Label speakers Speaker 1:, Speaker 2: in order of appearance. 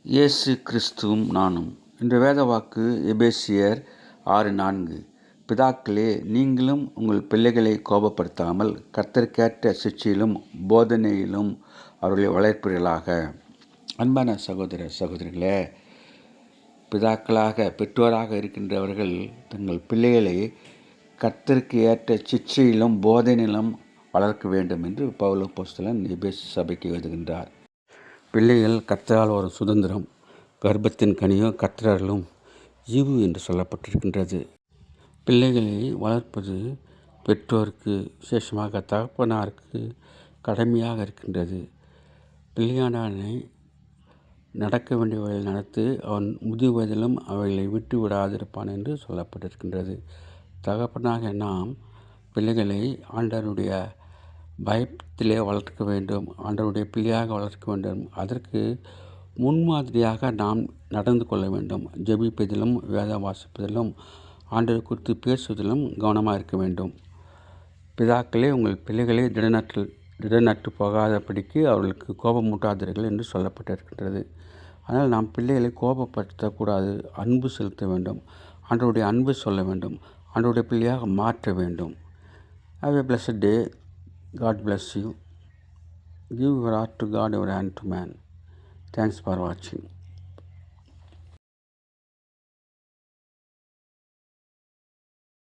Speaker 1: இயேசு கிறிஸ்துவும் நானும். இன்று வேத வாக்கு எபேசியர் 6:4. பிதாக்களே, நீங்களும் உங்கள் பிள்ளைகளை கோபப்படுத்தாமல் கர்த்தருக்கேற்ற சிட்சையிலும் போதனையிலும் அவர்களை வளர்ப்பீர்களாக. அன்பான சகோதர சகோதரிகளே, பிதாக்களாக பெற்றோராக இருக்கின்றவர்கள் தங்கள் பிள்ளைகளை கர்த்தருக்கு ஏற்ற சிட்சையிலும் போதனையிலும் வளர்க்க வேண்டும் என்று பவுல் அப்போஸ்தலன் எபேசு சபைக்கு எழுதுகின்றார். பிள்ளைகள் கர்த்தரால் ஒரு சுதந்திரம், கர்ப்பத்தின் கனியோ கர்த்தராலும் ஈவு என்று சொல்லப்பட்டிருக்கின்றது. பிள்ளைகளை வளர்ப்பது பெற்றோருக்கு, விசேஷமாக தகப்பனாருக்கு கடமையாக இருக்கின்றது. பிள்ளையானவனை நடக்க வேண்டிய வழியில் நடத்து, அவன் முதிர் வயதிலும் அவைகளை விட்டு விடாதிருப்பான் என்று சொல்லப்பட்டிருக்கின்றது. தகப்பனாக நாம் பிள்ளைகளை ஆண்டவருடைய பயத்திலே வளர்க்க வேண்டும், ஆண்டவருடைய பிள்ளையாக வளர்க்க வேண்டும். அதற்கு முன்மாதிரியாக நாம் நடந்து கொள்ள வேண்டும். ஜெபிப்பதிலும் வேத வாசிப்பதிலும் ஆண்டவர் குறித்து பேசுவதிலும் கவனமாக இருக்க வேண்டும். பிதாக்களே, உங்கள் பிள்ளைகளை திடனற்று போகாதபடிக்கு அவர்களுக்கு கோபமூட்டாதீர்கள் என்று சொல்லப்பட்டிருக்கின்றது. ஆனால் நாம் பிள்ளைகளை கோபப்படுத்தக்கூடாது, அன்பு செலுத்த வேண்டும், ஆண்டவருடைய அன்பு சொல்ல வேண்டும், ஆண்டவருடைய பிள்ளையாக மாற்ற வேண்டும். Have a blessed day. God bless you. Give your heart to God, your hand to man. Thanks for watching.